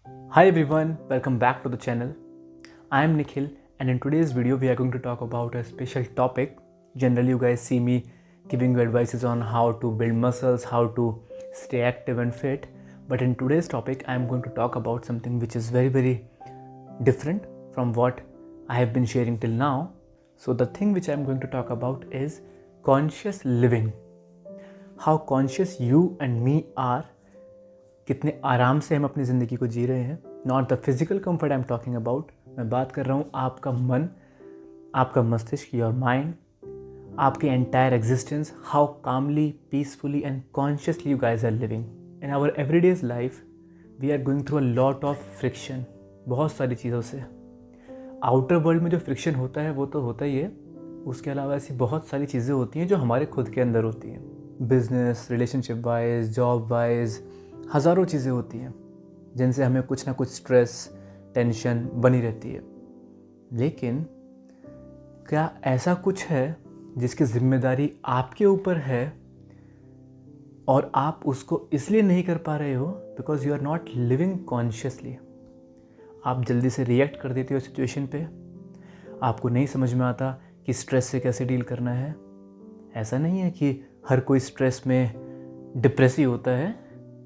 Hi everyone, welcome back to the channel. I am Nikhil and in today's video we are going to talk about a special topic. Generally you guys see me giving you advices on how to build muscles, how to stay active and fit. But in today's topic I am going to talk about something which is very different from what I have been sharing till now. So the thing which I am going to talk about is conscious living. How conscious you and me are, कितने आराम से हम अपनी ज़िंदगी को जी रहे हैं. Not the physical comfort I am talking about. मैं बात कर रहा हूँ आपका मन, आपका मस्तिष्क, योर माइंड, आपके entire existence. How calmly, peacefully and consciously you guys are living. In our everyday life we are going through a lot of friction. बहुत सारी चीज़ों से. आउटर वर्ल्ड में जो फ्रिक्शन होता है वो तो होता ही है, उसके अलावा ऐसी बहुत सारी चीज़ें होती हैं जो हमारे खुद के अंदर होती हैं. Business, relationship wise, job wise, हज़ारों चीज़ें होती हैं जिनसे हमें कुछ ना कुछ स्ट्रेस, टेंशन बनी रहती है. लेकिन क्या ऐसा कुछ है जिसकी जिम्मेदारी आपके ऊपर है और आप उसको इसलिए नहीं कर पा रहे हो because you are not living consciously. आप जल्दी से रिएक्ट कर देते हो सिचुएशन पे. आपको नहीं समझ में आता कि स्ट्रेस से कैसे डील करना है. ऐसा नहीं है कि हर कोई स्ट्रेस में डिप्रेसिव होता है.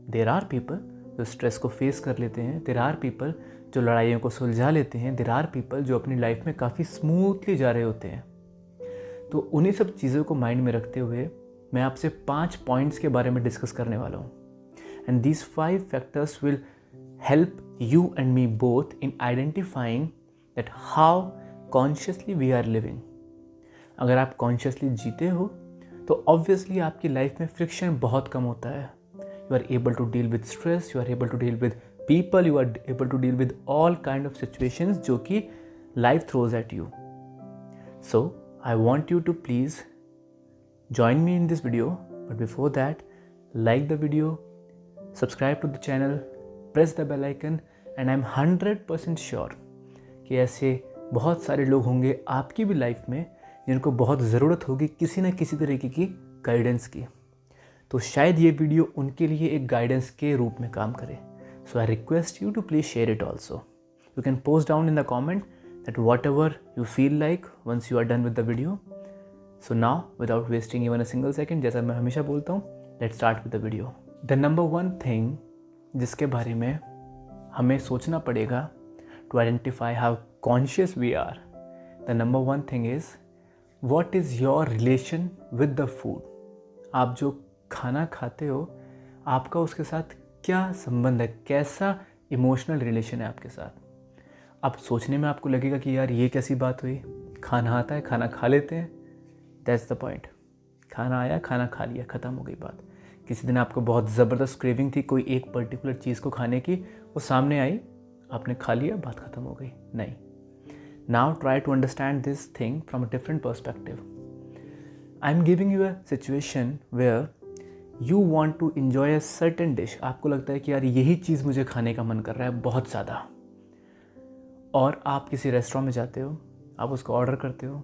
देर आर पीपल जो स्ट्रेस को फेस कर लेते हैं. देर आर पीपल जो लड़ाइयों को सुलझा लेते हैं. देर आर पीपल जो अपनी लाइफ में काफ़ी स्मूथली जा रहे होते हैं. तो उन्हीं सब चीज़ों को माइंड में रखते हुए मैं आपसे 5 पॉइंट्स के बारे में डिस्कस करने वाला हूँ. And these 5 factors will help you and me both in identifying that how consciously we are living. अगर आप कॉन्शियसली जीते हो तो ऑब्वियसली आपकी लाइफ में फ्रिक्शन बहुत कम होता है. You are able to deal with stress, you are able to deal with people, you are able to deal with all kind of situations जो कि life throws at you. So I want you to please join me in this video, but before that, like the video, subscribe to the channel, press the bell icon, and I'm 100% sure कि ऐसे बहुत सारे लोग होंगे आपकी भी life में जिनको बहुत ज़रूरत होगी किसी न किसी तरीके की गाइडेंस की. तो शायद ये वीडियो उनके लिए एक गाइडेंस के रूप में काम करे. So I request you to please share it also. You can post down in the comment that whatever you feel like once you are done with the video. So now, without wasting even a single second, जैसा मैं हमेशा बोलता हूँ, let's start with the video. The number one thing जिसके बारे में हमें सोचना पड़ेगा to identify how conscious we are, the number one thing is what is your relation with the food. आप जो खाना खाते हो आपका उसके साथ क्या संबंध है, कैसा इमोशनल रिलेशन है आपके साथ. अब सोचने में आपको लगेगा कि यार ये कैसी बात हुई, खाना आता है, खाना खा लेते हैं. That's the point. खाना आया, खाना खा लिया, ख़त्म हो गई बात. किसी दिन आपको बहुत ज़बरदस्त क्रेविंग थी कोई एक पर्टिकुलर चीज़ को खाने की, वो सामने आई, आपने खा लिया, बात ख़त्म हो गई. नहीं. Now try to understand this thing from a different perspective. I am giving you a situation where you want to enjoy a certain dish. आपको लगता है कि यार यही चीज़ मुझे खाने का मन कर रहा है बहुत ज़्यादा, और आप किसी रेस्टोरेंट में जाते हो, आप उसको ऑर्डर करते हो,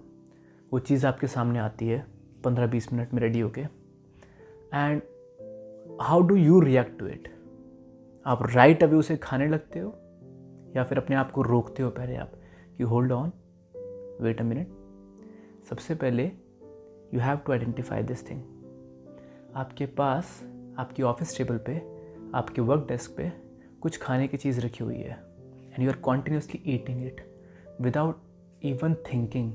वो चीज़ आपके सामने आती है 15-20 मिनट में रेडी होके. And how do you react to it. आप राइट अवे उसे खाने लगते हो या फिर अपने आप को रोकते हो पहले आप कि hold on, wait a minute. सबसे पहले you have to identify this thing. आपके पास आपकी ऑफिस टेबल पे, आपके वर्क डेस्क पे कुछ खाने की चीज़ रखी हुई है and you are continuously eating it without even thinking.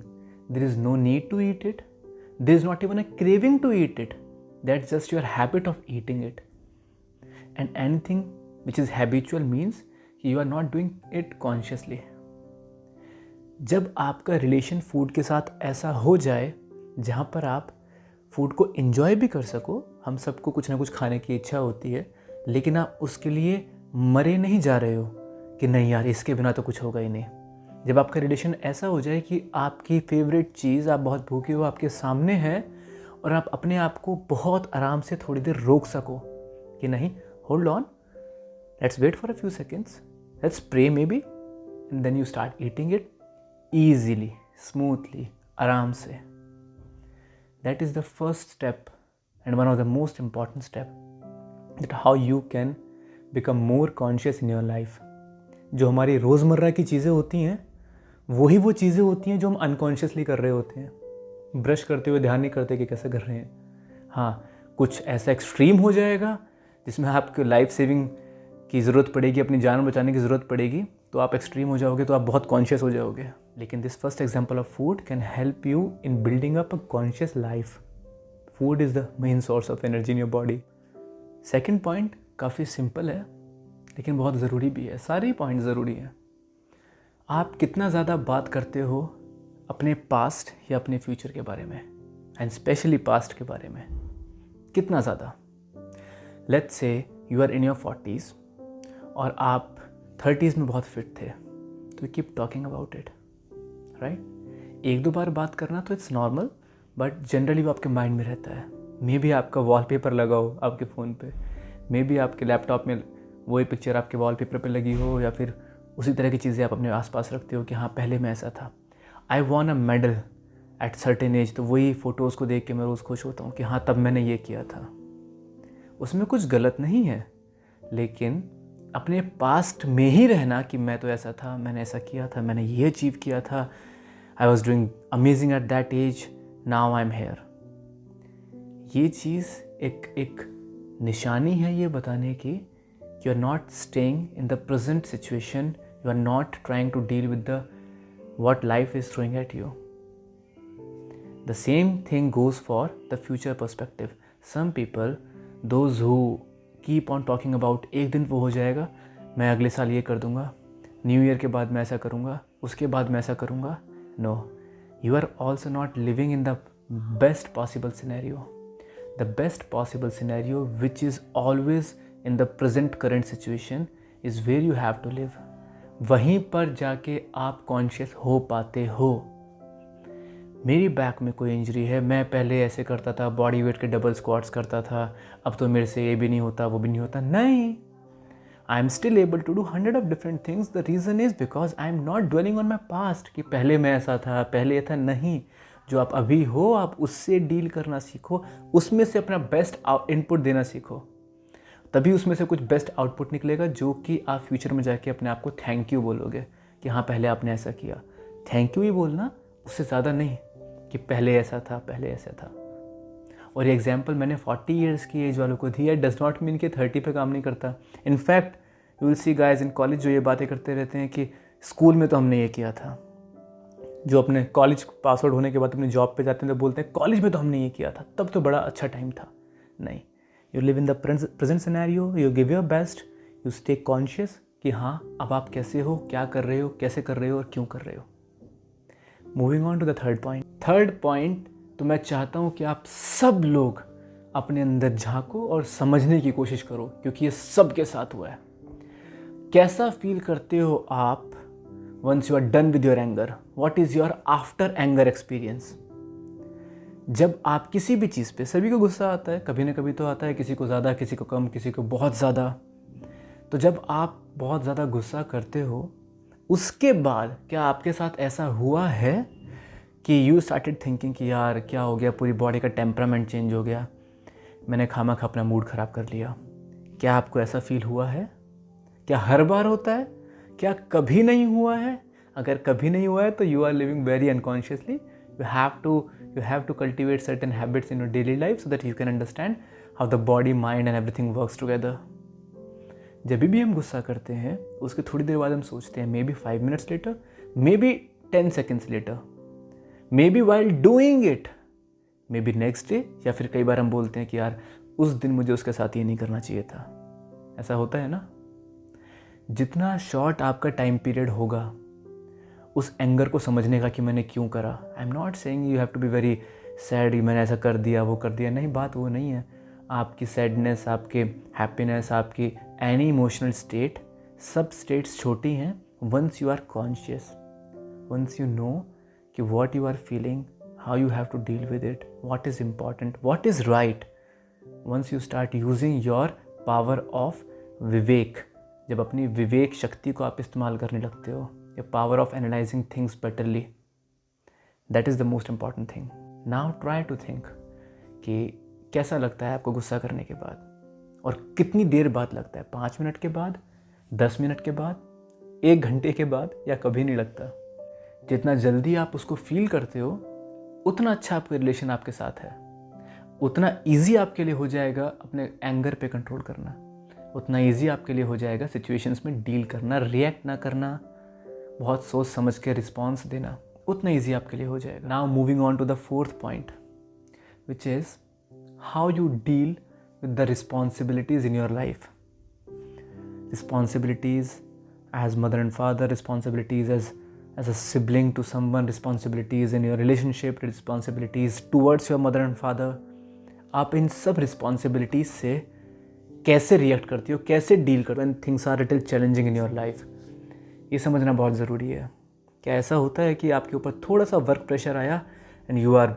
There is no need to eat it. There is not even a craving to eat it. That's just your habit of eating it. And anything which is habitual means you are not doing it consciously. जब आपका relation food के साथ ऐसा हो जाए जहाँ पर आप फूड को एंजॉय भी कर सको, हम सबको कुछ ना कुछ खाने की इच्छा होती है, लेकिन आप उसके लिए मरे नहीं जा रहे हो कि नहीं यार इसके बिना तो कुछ होगा ही नहीं. जब आपका रिलेशन ऐसा हो जाए कि आपकी फेवरेट चीज़, आप बहुत भूखे हो, आपके सामने है और आप अपने आप को बहुत आराम से थोड़ी देर रोक सको कि नहीं, hold on, let's wait for a few seconds, let's pray maybe, and then you start eating it easily, smoothly, आराम से. That is the first step and one of the most important step that how you can become more conscious in your life. जो हमारी रोज़मर्रा की चीज़ें होती हैं वही वो चीज़ें होती हैं जो हम अनकॉन्शियसली कर रहे होते हैं। ब्रश करते हुए ध्यान नहीं करते कि कैसे कर रहे हैं। हाँ, कुछ ऐसा एक्सट्रीम हो जाएगा जिसमें आपको लाइफ सेविंग की ज़रूरत पड़ेगी, अपनी जान बचाने की ज़रूरत पड़ेगी, तो आप एक्सट्रीम हो जाओगे, तो आप बहुत कॉन्शियस हो जाओगे। लेकिन this first example of food can help you in building up a conscious life. Food is the main source of energy in your body. Second point काफ़ी सिंपल है लेकिन बहुत ज़रूरी भी है। सारे पॉइंट ज़रूरी हैं। आप कितना ज़्यादा बात करते हो अपने पास्ट या अपने फ्यूचर के बारे में, एंड स्पेशली पास्ट के बारे में, कितना ज़्यादा। Let's say you are in your 40s और आप 30s में बहुत फिट थे, तो keep talking about it, right. एक दो बार बात करना तो इट्स नॉर्मल, बट जनरली वो आपके माइंड में रहता है। मे बी आपका वॉलपेपर लगा हो आपके फ़ोन पे, मे बी आपके लैपटॉप में वही पिक्चर आपके वॉलपेपर पे लगी हो, या फिर उसी तरह की चीज़ें आप अपने आसपास रखते हो कि हाँ पहले मैं ऐसा था, I won a medal at certain age. तो वही फ़ोटोज़ को देख के मैं रोज़ खुश होता हूँ कि हाँ तब मैंने ये किया था। उसमें कुछ गलत नहीं है, लेकिन अपने पास्ट में ही रहना कि मैं तो ऐसा था, मैंने ऐसा किया था, मैंने ये अचीव किया था, I was doing amazing at that age, now I am here. ये चीज़ एक निशानी है ये बताने की you are not staying in the present situation, you are not trying to deal with what life is throwing at you. The same thing goes for the future perspective. Some people, those who keep on talking about एक दिन वो हो जाएगा, मैं अगले साल ये कर दूंगा, न्यू ईयर के बाद मैं ऐसा करूंगा, उसके बाद मैं ऐसा करूंगा। No, you are also not living in the best possible scenario. The best possible scenario, which is always in the present current situation, is where you have to live. वहीं पर जाके आप कॉन्शियस हो पाते हो। मेरी बैक में कोई इंजरी है, मैं पहले ऐसे करता था, बॉडी वेट के डबल स्क्वाट्स करता था, अब तो मेरे से ये भी नहीं होता, वो भी नहीं होता। नहीं, I am still able to do 100 of different things. The reason is because I am not dwelling on my past कि पहले मैं ऐसा था, पहले ये था। नहीं, जो आप अभी हो आप उससे डील करना सीखो, उसमें से अपना बेस्ट इनपुट देना सीखो, तभी उसमें से कुछ बेस्ट आउटपुट निकलेगा जो कि आप फ्यूचर में जाके अपने आप को थैंक यू बोलोगे कि हाँ पहले आपने ऐसा किया। थैंक यू ही बोलना, उससे ज़्यादा नहीं कि पहले ऐसा था, पहले ऐसा था। और ये एग्जाम्पल मैंने 40 ईयर्स की एज वालों को दी है, डज नॉट मीन कि 30 पे काम नहीं करता। In fact you will see guys in college जो ये बातें करते रहते हैं कि स्कूल में तो हमने ये किया था, जो अपने कॉलेज पास आउट होने के बाद अपनी जॉब पे जाते हैं तो बोलते हैं कॉलेज में तो हमने ये किया था, तब तो बड़ा अच्छा टाइम था। नहीं, you live in the present scenario, you give your best, you stay conscious कि हाँ अब आप कैसे हो, क्या कर रहे हो, कैसे कर रहे हो और क्यों कर रहे हो। Moving on to the third point. Third point तो मैं चाहता हूँ कि आप सब लोग अपने अंदर झांको और समझने की कोशिश करो, क्योंकि ये सबके साथ हुआ है। कैसा फील करते हो आप once you are done with your anger? What is your after anger experience? जब आप किसी भी चीज़ पे, सभी को गुस्सा आता है, कभी ना कभी तो आता है, किसी को ज़्यादा, किसी को कम, किसी को बहुत ज़्यादा। तो जब आप बहुत ज़्यादा गुस्सा करते हो, उसके बाद क्या आपके साथ ऐसा हुआ है कि यू स्टार्टेड थिंकिंग कि यार क्या हो गया, पूरी बॉडी का टेम्परामेंट चेंज हो गया, मैंने खामखा अपना मूड ख़राब कर लिया? क्या आपको ऐसा फील हुआ है? क्या हर बार होता है? क्या कभी नहीं हुआ है? अगर कभी नहीं हुआ है तो you are living very unconsciously. You have to cultivate certain habits in your daily life so that you can understand how the body, mind and everything works together. जब भी हम गुस्सा करते हैं उसके थोड़ी देर बाद हम सोचते हैं, may be 5 minutes later, may be 10 seconds later, may be while doing it, may be next day, या फिर कई बार हम बोलते हैं कि यार उस दिन मुझे उसके साथ ये नहीं करना चाहिए था। ऐसा होता है ना? जितना शॉर्ट आपका टाइम पीरियड होगा उस एंगर को समझने का कि मैंने क्यों करा। I am not saying you have to be very sad, मैंने ऐसा कर दिया, वो कर दिया। नहीं, बात वो नहीं है। आपकी सैडनेस, आपके हैप्पीनेस, आपकी एनी इमोशनल स्टेट, सब स्टेट्स छोटी हैं once you are conscious, once you know कि what you are feeling, how you have to deal with it, what is important, what is right. Once you start using your power of vivek, जब अपनी विवेक शक्ति को आप इस्तेमाल करने लगते हो, your power of analyzing things betterly, that is the most important thing. Now try to think कि कैसा लगता है आपको गुस्सा करने के बाद, और कितनी देर बाद लगता है? 5 मिनट के बाद, 10 मिनट के बाद, 1 घंटे के बाद या कभी नहीं लगता। जितना जल्दी आप उसको फील करते हो उतना अच्छा आपका रिलेशन आपके साथ है, उतना ईजी आपके लिए हो जाएगा अपने एंगर पे कंट्रोल करना, उतना ईजी आपके लिए हो जाएगा सिचुएशंस में डील करना, रिएक्ट ना करना, बहुत सोच समझ के रिस्पॉन्स देना, उतना ईजी आपके लिए हो जाएगा। Now moving on to the fourth point, which is how you deal with the responsibilities in your life. Responsibilities as mother and father, responsibilities as a sibling to someone, responsibilities in your relationship, responsibilities towards your mother and father. आप इन सब responsibilities से कैसे react करती हो, कैसे deal करते हो when things are little challenging in your life, ये समझना बहुत ज़रूरी है। क्या ऐसा होता है कि आपके ऊपर थोड़ा सा वर्क प्रेशर आया and you are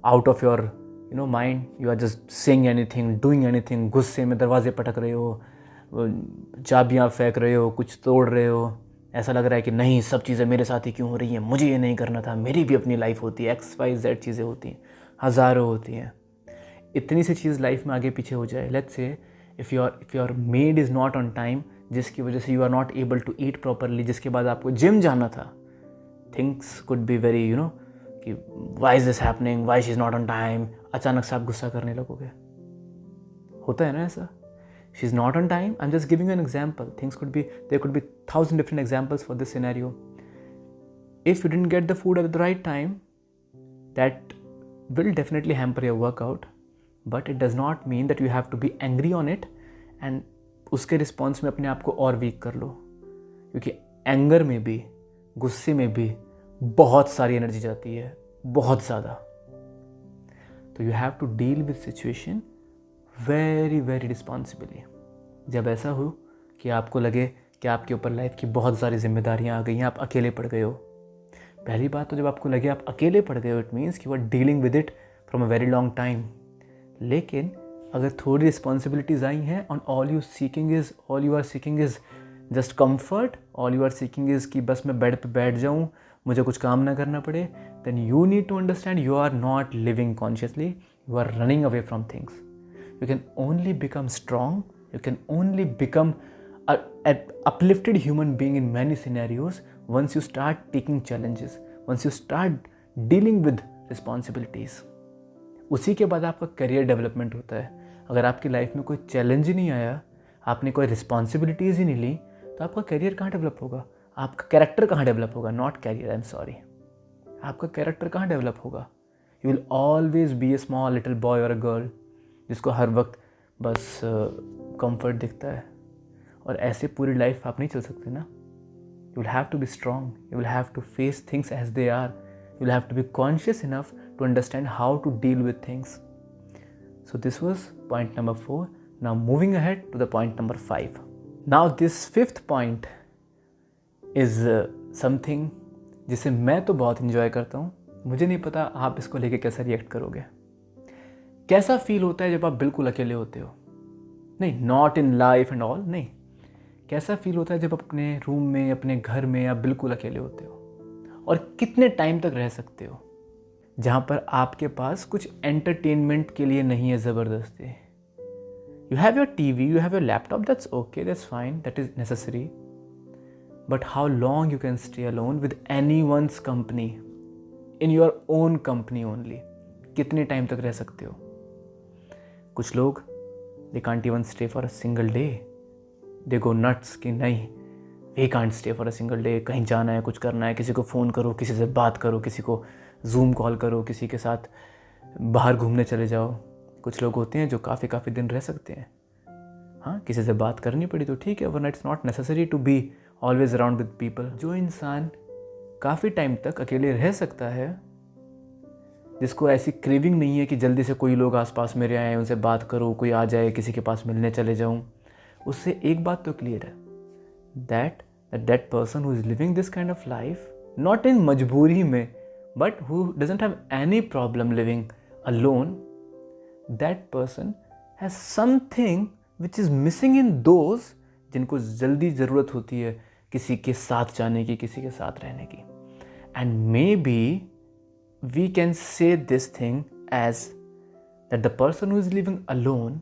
out of your mind, you are just saying anything, doing anything, गुस्से में दरवाजे पटक रहे हो, चाबियाँ फेंक रहे हो, कुछ तोड़ रहे हो, ऐसा लग रहा है कि नहीं सब चीज़ें मेरे साथ ही क्यों हो रही हैं, मुझे ये नहीं करना था, मेरी भी अपनी लाइफ होती है, XYZ चीज़ें होती हैं, हज़ारों होती हैं। इतनी सी चीज़ लाइफ में आगे पीछे हो जाए, let's say if your maid is not on time, जिसकी वजह से you are not able to eat properly, जिसके बाद आपको जिम जाना था, थिंग्स कुड बी वेरी कि why is this happening, why she is not on time, अचानक से आप गुस्सा करने लगोगे। होता है ना ऐसा, she's not on time. I'm just giving you an example. There could be 1,000 different examples for this scenario. If you didn't get the food at the right time, that will definitely hamper your workout, but it does not mean that you have to be angry on it and उसके response में अपने आप को और week कर लो, क्योंकि anger में भी, गुस्से में भी बहुत सारी एनर्जी जाती है, बहुत ज़्यादा। तो you have to deal with situation very very responsibly. जब ऐसा हो कि आपको लगे कि आपके ऊपर लाइफ की बहुत सारी जिम्मेदारियां आ गई हैं, आप अकेले पड़ गए हो। पहली बात तो जब आपको लगे आप अकेले पड़ गए हो, इट मीन्स कि you are dealing with it from a very long time. लेकिन अगर थोड़ी रिस्पॉन्सिबिलिटीज़ आई हैं और all you are seeking is just comfort, all you are seeking is कि बस मैं बेड पे बैठ जाऊँ, मुझे कुछ काम ना करना पड़े, then you need to understand you are not living consciously, you are running away from things. You can only become strong, you can only become an uplifted human being in many scenarios once you start taking challenges, once you start dealing with responsibilities. उसी के बाद आपका career development होता है। अगर आपकी life में कोई चैलेंज ही नहीं आया, आपने कोई रिस्पॉन्सिबिलिटीज़ ही नहीं ली, तो आपका करियर कहाँ डेवलप होगा, आपका कैरेक्टर कहाँ डेवलप होगा, not career, I am sorry, आपका कैरेक्टर कहाँ डेवलप होगा। You will always be a small little boy और अ गर्ल जिसको हर वक्त बस कंफर्ट दिखता है, और ऐसे पूरी लाइफ आप नहीं चल सकते ना। You will have to be strong, you will have to face things as they are, you will have to be conscious enough to understand how to deal with things. So this was point number 4. Now moving ahead to the point number 5. Now this 5th point is something जिसे मैं तो बहुत enjoy करता हूँ। मुझे नहीं पता आप इसको लेके कैसा रिएक्ट करोगे। कैसा फील होता है जब आप बिल्कुल अकेले होते हो? नहीं, not in life and all, नहीं, कैसा फील होता है जब आप अपने रूम में, अपने घर में आप बिल्कुल अकेले होते हो, और कितने टाइम तक रह सकते हो जहाँ पर आपके पास कुछ एंटरटेनमेंट के लिए नहीं है ज़बरदस्ती। You have your TV, you have your laptop, that's okay, that's fine, that is necessary, but how long you can stay alone with any one's company, in your own company only? कितने time तक रह सकते हो? कुछ लोग they can't even stay for a single day, they go nuts कि नहीं we can't stay for a single day, कहीं जाना है, कुछ करना है, किसी को फ़ोन करो, किसी से बात करो, किसी को जूम कॉल करो, किसी के साथ बाहर घूमने चले जाओ। कुछ लोग होते हैं जो काफ़ी दिन रह सकते हैं। हाँ, किसी से बात करनी पड़ी तो ठीक है, वरना it's not necessary to be always around with people. जो इंसान काफ़ी टाइम तक अकेले रह सकता है, जिसको ऐसी क्रेविंग नहीं है कि जल्दी से कोई लोग आसपास मेरे आए, उनसे बात करो, कोई आ जाए, किसी के पास मिलने चले जाऊं, उससे एक बात तो क्लियर है, that person who is living this kind of life, not in मजबूरी में, but who doesn't have any problem living alone, that person has something which is missing in those जिनको जल्दी ज़रूरत होती है किसी के साथ जाने की, किसी के साथ रहने की। And may be we can say this thing as that the person who is living alone,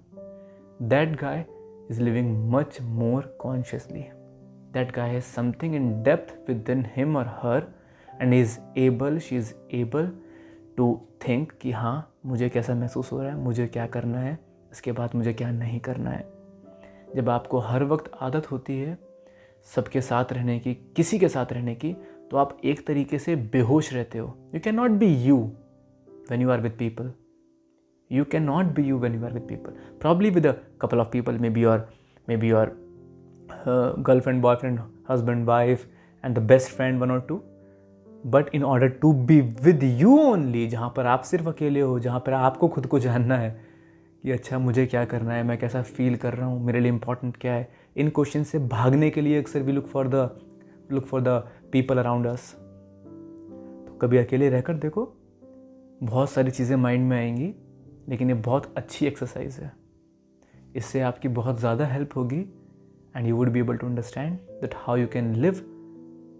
that guy is living much more consciously. that guy has something in depth within him or her and she is able to think कि हाँ मुझे कैसा महसूस हो रहा है, मुझे क्या करना है, इसके बाद मुझे क्या नहीं करना है। जब आपको हर वक्त आदत होती है सबके साथ रहने की, किसी के साथ रहने की, तो आप एक तरीके से बेहोश रहते हो। You can not be you when you are with people. You cannot be you when you are with people. Probably with a couple of people, maybe your girlfriend, boyfriend, husband, wife, and the best friend, one or two. But in order to be with you only, जहाँ पर आप सिर्फ अकेले हो, जहाँ पर आपको खुद को जानना है कि अच्छा मुझे क्या करना है, मैं कैसा फील कर रहा हूँ, मेरे लिए इम्पोर्टेंट क्या है, इन क्वेश्चन से भागने के लिए अक्सर भी look for the people around us. तो कभी अकेले रहकर देखो, बहुत सारी चीज़ें माइंड में आएंगी, लेकिन ये बहुत अच्छी एक्सरसाइज है। इससे आपकी बहुत ज़्यादा हेल्प होगी and you would be able to understand that how you can live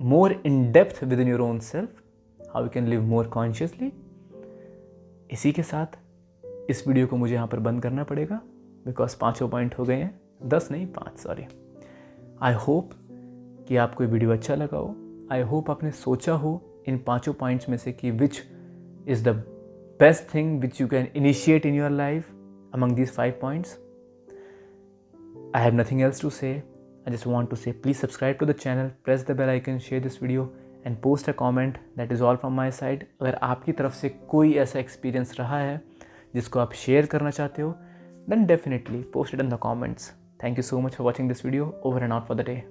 more in depth within your own self, how you can live more consciously. इसी के साथ इस वीडियो को मुझे यहाँ पर बंद करना पड़ेगा बिकॉज 5 पॉइंट हो गए हैं, 10 नहीं 5 सॉरी। आई होप कि आपको ये वीडियो अच्छा लगा हो। आई होप आपने सोचा हो इन 5 पॉइंट्स में से कि which is the best thing which you can initiate in your life among these 5 points. I have nothing else to say. I just want to say please subscribe to the channel, press the bell icon, share this video and post a comment. That is all from my side. अगर आपकी तरफ से कोई ऐसा experience रहा है जिसको आप शेयर करना चाहते हो, then definitely post it in the comments. Thank you so much for watching this video. Over and out for the day.